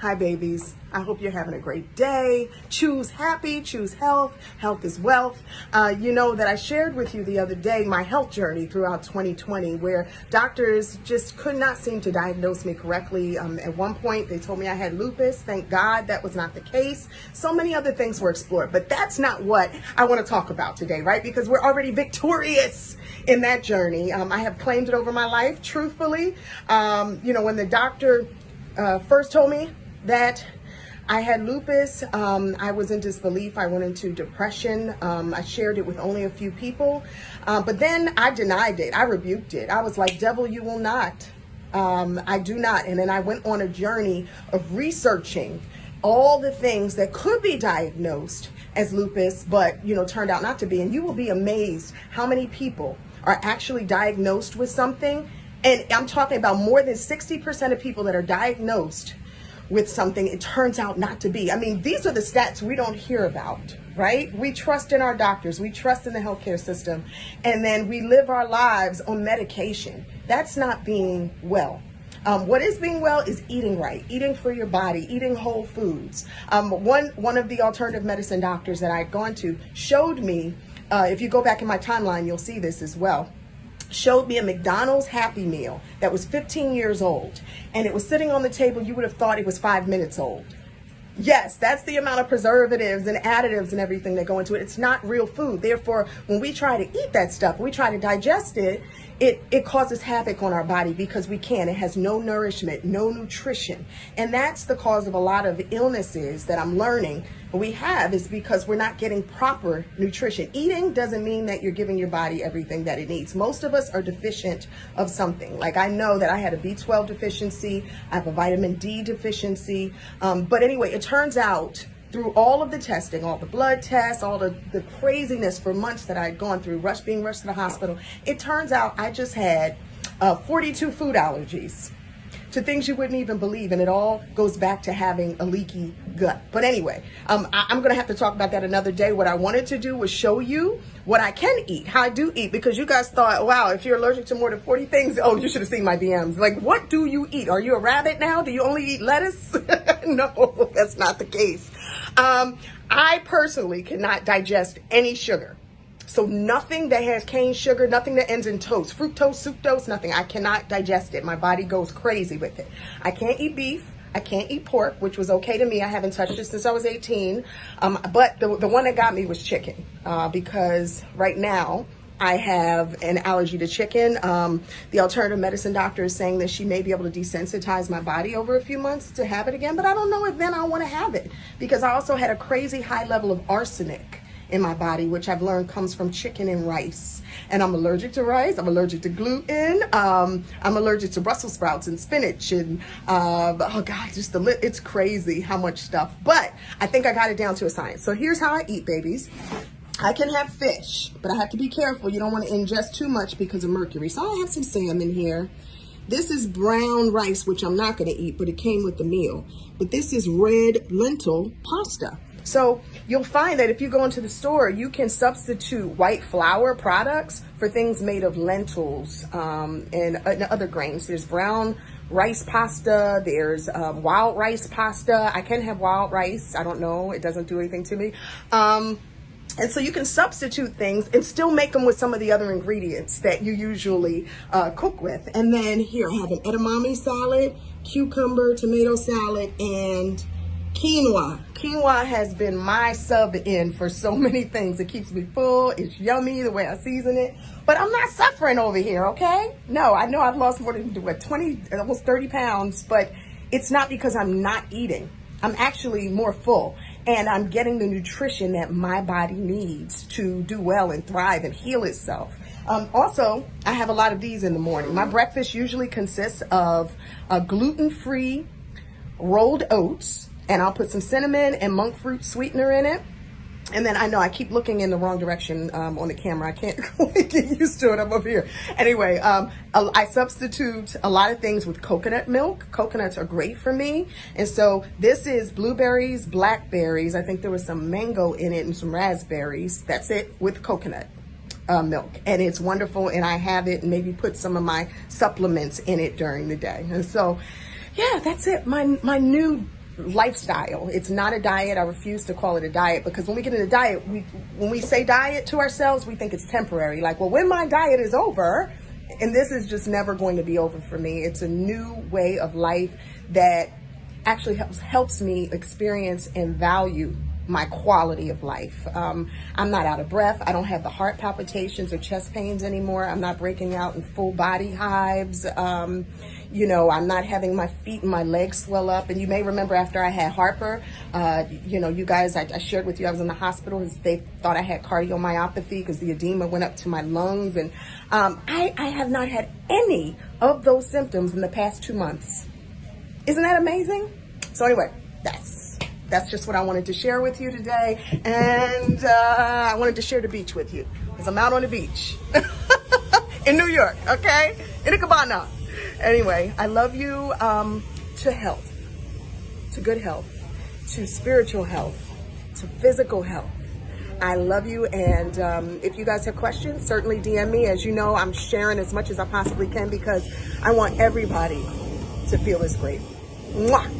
Hi, babies. I hope you're having a great day. Choose happy, choose health. Health is wealth. You know that I shared with you the other day my health journey throughout 2020, where doctors just could not seem to diagnose me correctly. At one point, they told me I had lupus. Thank God that was not the case. So many other things were explored, but that's not what I want to talk about today, right? Because we're already victorious in that journey. I have claimed it over my life, truthfully. When the doctor first told me that I had lupus, I was in disbelief. I went into depression. I shared it with only a few people, but then I denied it. I rebuked it. I was like, devil, you will not. I do not. And then I went on a journey of researching all the things that could be diagnosed as lupus, but turned out not to be. And you will be amazed how many people are actually diagnosed with something. And I'm talking about more than 60% of people that are diagnosed with something, it turns out not to be. I mean, these are the stats we don't hear about, right? We trust in our doctors, we trust in the healthcare system, and then we live our lives on medication. That's not being well. What is being well is eating right, eating for your body, eating whole foods. One of the alternative medicine doctors that I'd gone to showed me, if you go back in my timeline, you'll see this as well, showed me a McDonald's Happy Meal that was 15 years old, and it was sitting on the table. You would have thought it was 5 minutes old. Yes, that's the amount of preservatives and additives and everything that go into it. It's not real food. Therefore, when we try to eat that stuff, we try to digest it, it causes havoc on our body because we can't. It has no nourishment, no nutrition. And that's the cause of a lot of illnesses that I'm learning we have, is because we're not getting proper nutrition. Eating doesn't mean that you're giving your body everything that it needs. Most of us are deficient of something. Like, I know that I had a B12 deficiency, I have a vitamin D deficiency. But anyway, it turns out through all of the testing, all the blood tests, all the craziness for months that I had gone through, being rushed to the hospital, it turns out I just had 42 food allergies to things you wouldn't even believe. And it all goes back to having a leaky gut. But anyway, I'm going to have to talk about that another day. What I wanted to do was show you what I can eat, how I do eat, because you guys thought, wow, if you're allergic to more than 40 things, oh, you should have seen my DMs. Like, what do you eat? Are you a rabbit now? Do you only eat lettuce? No, that's not the case. I personally cannot digest any sugar. So nothing that has cane sugar, nothing that ends in toast, fructose, sucrose, nothing. I cannot digest it. My body goes crazy with it. I can't eat beef. I can't eat pork, which was okay to me. I haven't touched it since I was 18. But the one that got me was chicken, because right now I have an allergy to chicken. The alternative medicine doctor is saying that she may be able to desensitize my body over a few months to have it again. But I don't know if then I want to have it, because I also had a crazy high level of arsenic in my body, which I've learned comes from chicken and rice. And I'm allergic to rice. I'm allergic to gluten. I'm allergic to Brussels sprouts and spinach. And oh God, it's crazy how much stuff. But I think I got it down to a science. So here's how I eat, babies. I can have fish, but I have to be careful. You don't want to ingest too much because of mercury. So I have some salmon here. This is brown rice, which I'm not going to eat, but it came with the meal. But this is red lentil pasta. So you'll find that if you go into the store, you can substitute white flour products for things made of lentils and other grains. There's brown rice pasta, there's wild rice pasta. I can have wild rice. I don't know. It doesn't do anything to me. And so you can substitute things and still make them with some of the other ingredients that you usually cook with. And then here I have an edamame salad, cucumber, tomato salad, and quinoa. Quinoa has been my sub-in for so many things. It keeps me full. It's yummy the way I season it. But I'm not suffering over here, okay? No, I know I've lost more than 20, almost 30 pounds, but it's not because I'm not eating. I'm actually more full, and I'm getting the nutrition that my body needs to do well and thrive and heal itself. Also, I have a lot of these in the morning. My breakfast usually consists of gluten-free rolled oats, and I'll put some cinnamon and monk fruit sweetener in it. And then I know I keep looking in the wrong direction on the camera. I can't quite get used to it. I'm up here. Anyway, I substitute a lot of things with coconut milk. Coconuts are great for me. And so this is blueberries, blackberries. I think there was some mango in it and some raspberries. That's it, with coconut milk. And it's wonderful. And I have it and maybe put some of my supplements in it during the day. And so, yeah, that's it. My new lifestyle. It's not a diet. I refuse to call it a diet, because when we get in a diet, when we say diet to ourselves, we think it's temporary. Like, well, when my diet is over, and this is just never going to be over for me. It's a new way of life that actually helps me experience and value my quality of life. I'm not out of breath. I don't have the heart palpitations or chest pains anymore. I'm not breaking out in full body hives. You know, I'm not having my feet and my legs swell up. And you may remember after I had Harper, you know, you guys, I shared with you, I was in the hospital. They thought I had cardiomyopathy because the edema went up to my lungs. And I have not had any of those symptoms in the past 2 months. Isn't that amazing? So anyway, that's just what I wanted to share with you today. And I wanted to share the beach with you, because I'm out on the beach in New York, okay? In a cabana. Anyway, I love you to health, to good health, to spiritual health, to physical health. I love you. And if you guys have questions, certainly DM me. As you know, I'm sharing as much as I possibly can, because I want everybody to feel this great. Mwah!